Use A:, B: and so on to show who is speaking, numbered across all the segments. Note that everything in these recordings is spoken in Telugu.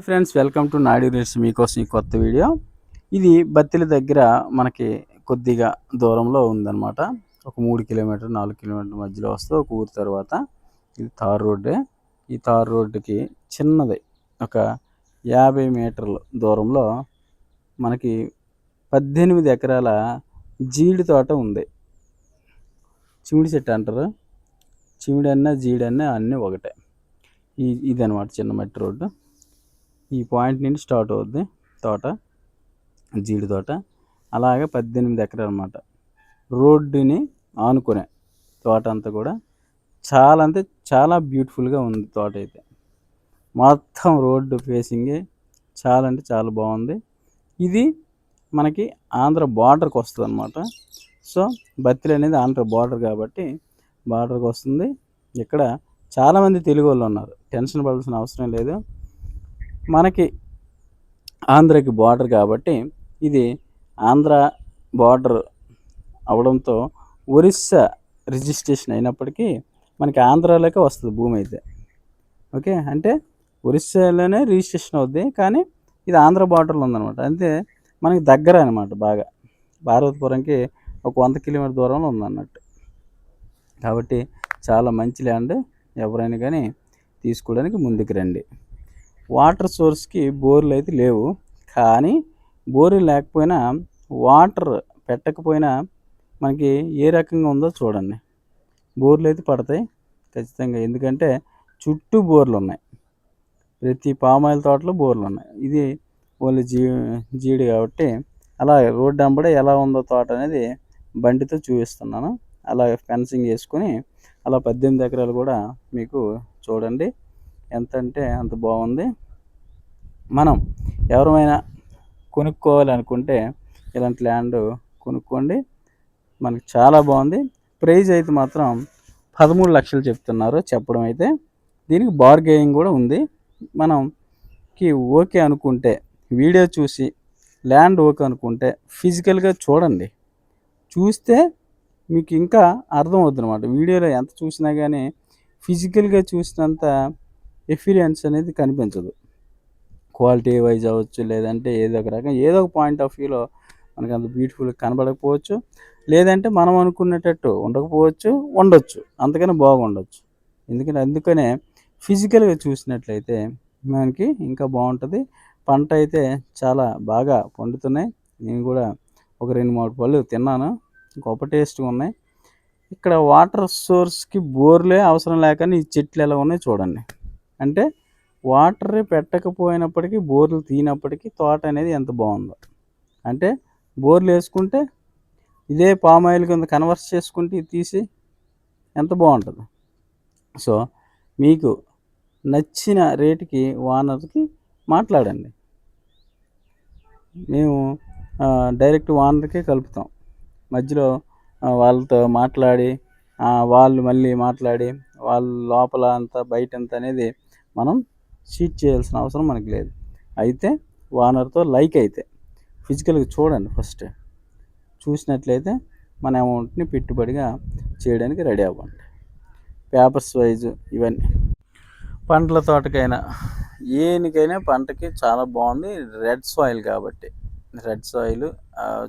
A: ఫ్రెండ్స్, వెల్కమ్ టు నాడి రీల్స్. మీకోసం ఈ కొత్త వీడియో. ఇది బత్తిలి దగ్గర మనకి కొద్దిగా దూరంలో ఉందన్నమాట. ఒక 3 కిలోమీటర్ 4 కిలోమీటర్ మధ్యలో వస్తే ఒక ఊరు. తర్వాత ఇది తార్ రోడ్డే. ఈ తార్ రోడ్డుకి చిన్నది ఒక 50 మీటర్ల దూరంలో మనకి 18 ఎకరాల జీడి తోట ఉంది. చిమిడి చెట్టు అంటారు. చిమిడన్నా జీడన్నా అన్నీ ఒకటే. ఇదనమాట చిన్న మట్టి రోడ్డు. ఈ పాయింట్ నుండి స్టార్ట్ అవుద్ది తోట, జీడి తోట. అలాగే 18 ఎకరాలు అనమాట. రోడ్డుని ఆనుకునే తోట అంతా కూడా చాలా అంటే చాలా బ్యూటిఫుల్గా ఉంది తోట అయితే. మొత్తం రోడ్డు ఫేసింగే చాలా అంటే చాలా బాగుంది. ఇది మనకి ఆంధ్ర బార్డర్కి వస్తుంది అనమాట. సో బత్తిలి అనేది ఆంధ్ర బార్డర్ కాబట్టి బార్డర్కి వస్తుంది. ఇక్కడ చాలామంది తెలుగు వాళ్ళు ఉన్నారు, టెన్షన్ పడాల్సిన అవసరం లేదు. మనకి ఆంధ్రకి బార్డర్ కాబట్టి ఇది ఆంధ్ర బార్డర్ అవడంతో ఒరిస్సా రిజిస్ట్రేషన్ అయినప్పటికీ మనకి ఆంధ్రాలోకే వస్తుంది భూమి అయితే. ఓకే, అంటే ఒరిస్సాలోనే రిజిస్ట్రేషన్ అవుద్ది, కానీ ఇది ఆంధ్ర బార్డర్లో ఉందన్నమాట. అంతే మనకి దగ్గర అనమాట. బాగా పార్వతీపురంకి ఒక 100 కిలోమీటర్ దూరంలో ఉందన్నట్టు. కాబట్టి చాలా మంచి ల్యాండ్. ఎవరైనా కానీ తీసుకోవడానికి ముందుకు రండి. వాటర్ సోర్స్కి బోర్లు అయితే లేవు, కానీ బోర్లు లేకపోయినా వాటర్ పెట్టకపోయినా మనకి ఏ రకంగా ఉందో చూడండి. బోర్లు అయితే పడతాయి ఖచ్చితంగా, ఎందుకంటే చుట్టూ బోర్లు ఉన్నాయి. ప్రతి పామాయిల్ తోటలో బోర్లు ఉన్నాయి. ఇది ఓన్లీ జీడి కాబట్టి అలా రోడ్డు అంబడే ఎలా ఉందో తోట అనేది బండితో చూపిస్తున్నాను. అలా ఫెన్సింగ్ వేసుకొని అలా 18 ఎకరాలు కూడా మీకు చూడండి. ఎంత అంటే అంత బాగుంది. మనం ఎవరైనా కొనుక్కోవాలి అనుకుంటే ఇలాంటి ల్యాండ్ కొనుక్కోండి. మనకి చాలా బాగుంది. ప్రైజ్ అయితే మాత్రం 13 లక్షలు చెప్తున్నారు చెప్పడం అయితే. దీనికి బార్గెనింగ్ కూడా ఉంది. మనకి ఓకే అనుకుంటే వీడియో చూసి ల్యాండ్ ఓకే అనుకుంటే ఫిజికల్గా చూడండి. చూస్తే మీకు ఇంకా అర్థమవుతుంది అనమాట. వీడియోలో ఎంత చూసినా కానీ ఫిజికల్గా చూసినంత ఎఫిరియన్స్ అనేది కనిపించదు. క్వాలిటీ వైజ్ అవ్వచ్చు, లేదంటే ఏదో ఒక రకం ఏదో ఒక పాయింట్ ఆఫ్ వ్యూలో మనకు అంత బ్యూటిఫుల్గా కనబడకపోవచ్చు, లేదంటే మనం అనుకునేటట్టు ఉండకపోవచ్చు, ఉండొచ్చు, అంతకన్నా బాగుండొచ్చు. అందుకనే ఫిజికల్గా చూసినట్లయితే మనకి ఇంకా బాగుంటుంది. పంట అయితే చాలా బాగా పండుతున్నాయి. నేను కూడా ఒక 2-3 పళ్ళు తిన్నాను, గొప్ప టేస్ట్గా ఉన్నాయి. ఇక్కడ వాటర్ సోర్స్కి బోర్లే అవసరం లేకని ఈ చెట్లు ఎలా ఉన్నాయి చూడండి. అంటే వాటర్ పెట్టకపోయినప్పటికీ బోర్లు తీనప్పటికీ తోట అనేది ఎంత బాగుందో. అంటే బోర్లు వేసుకుంటే ఇదే పామాయిల్ కింద కన్వర్ట్ చేసుకుంటే ఇది తీసి ఎంత బాగుంటుంది. సో మీకు నచ్చిన రేటుకి ఓనర్కి మాట్లాడండి. మేము డైరెక్ట్ ఓనర్కే కలుపుతాం. మధ్యలో వాళ్ళతో మాట్లాడి వాళ్ళు మళ్ళీ మాట్లాడి వాళ్ళ లోపల అంతా బయట అంతా అనేది మనం షీట్ చేయాల్సిన అవసరం మనకు లేదు. అయితే ఓనర్తో అయితే ఫిజికల్గా చూడండి. ఫస్ట్ చూసినట్లయితే మన అమౌంట్ని పెట్టుబడిగా చేయడానికి రెడీ అవ్వండి. పేపర్స్ వైజ్ ఇవన్నీ పంటల తోటకైనా ఏనికైనా పంటకి చాలా బాగుంది. రెడ్ సాయిల్ కాబట్టి రెడ్ సాయిల్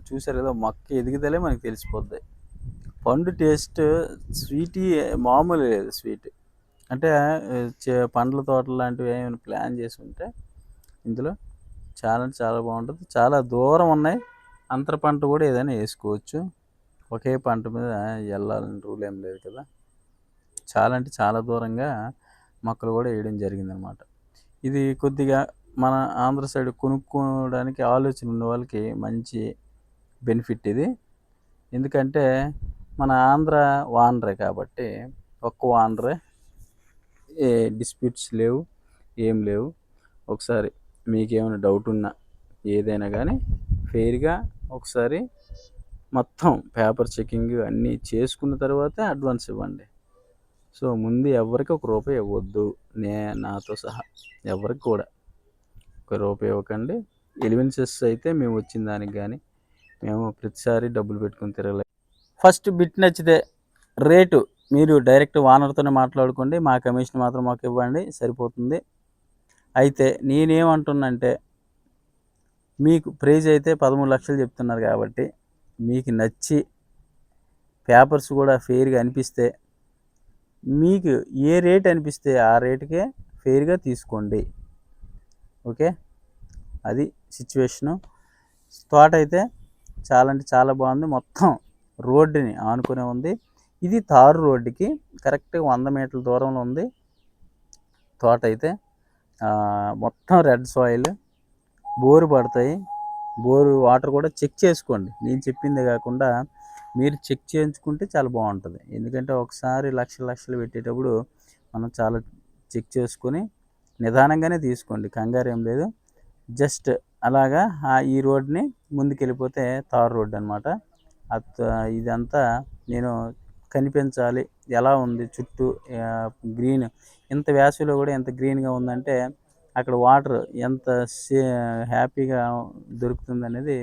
A: చూసారు కదా, మొక్క ఎదుగుదలే మనకి తెలిసిపోద్ది. పండు టేస్ట్ స్వీట్ మామూలు లేదు. స్వీట్ అంటే పండ్ల తోటలు లాంటివి ఏమైనా ప్లాన్ చేసి ఉంటే ఇందులో చాలా చాలా బాగుంటుంది. చాలా దూరం ఉన్నాయి. అంతర పంట కూడా ఏదైనా వేసుకోవచ్చు. ఒకే పంట మీద వెళ్ళాలని రూల్ ఏం లేదు కదా. చాలా అంటే చాలా దూరంగా మొక్కలు కూడా వేయడం జరిగిందనమాట. ఇది కొద్దిగా మన ఆంధ్ర సైడ్ కొనుక్కోవడానికి ఆలోచన ఉన్న వాళ్ళకి మంచి బెనిఫిట్ ఇది. ఎందుకంటే మన ఆంధ్ర వానరే కాబట్టి ఒక్క వానరే, ఏ డిస్ప్యూట్స్ లేవు, ఏం లేవు. ఒకసారి మీకేమైనా డౌట్ ఉన్నా ఏదైనా కానీ ఫెయిర్గా ఒకసారి మొత్తం పేపర్ చెకింగ్ అన్నీ చేసుకున్న తర్వాత అడ్వాన్స్ ఇవ్వండి. సో ముందు ఎవరికి ₹1 ఇవ్వద్దు. నాతో సహా ఎవరికి కూడా ₹1 ఇవ్వకండి. ఎలివెన్సెస్ అయితే మేము వచ్చిన దానికి కానీ మేము ప్రతిసారి డబ్బులు పెట్టుకుని తిరగలేదు. ఫస్ట్ బిట్ నచ్చితే రేటు మీరు డైరెక్ట్ ఓనర్తోనే మాట్లాడుకోండి. మా కమిషన్ మాత్రం మాకు ఇవ్వండి, సరిపోతుంది. అయితే నేనేమంటున్నంటే మీకు ప్రైజ్ అయితే 13 లక్షలు చెప్తున్నారు కాబట్టి మీకు నచ్చి పేపర్స్ కూడా ఫెయిర్గా అనిపిస్తే మీకు ఏ రేట్ అనిపిస్తే ఆ రేటుకే ఫెయిర్గా తీసుకోండి. ఓకే, అది సిచ్యువేషను. తోట అయితే చాలా అంటే చాలా బాగుంది. మొత్తం రోడ్డుని ఆనుకునే ఉంది. ఇది తారు రోడ్డుకి కరెక్ట్గా 100 మీటర్ల దూరంలో ఉంది తోట అయితే. మొత్తం రెడ్ సాయిల్, బోరు పడతాయి. బోరు వాటర్ కూడా చెక్ చేసుకోండి. నేను చెప్పిందే కాకుండా మీరు చెక్ చేయించుకుంటే చాలా బాగుంటుంది. ఎందుకంటే ఒకసారి లక్షలు పెట్టేటప్పుడు మనం చాలా చెక్ చేసుకొని నిదానంగానే తీసుకోండి, కంగారు ఏం లేదు. జస్ట్ అలాగా ఈ రోడ్ని ముందుకెళ్ళిపోతే తారు రోడ్ అనమాట. ఇదంతా నేను కనిపించాలి, ఎలా ఉంది చుట్టూ గ్రీన్, ఇంత వేసవిలో కూడా ఎంత గ్రీన్గా ఉందంటే అక్కడ వాటర్ ఎంత హ్యాపీగా దొరుకుతుంది అనేది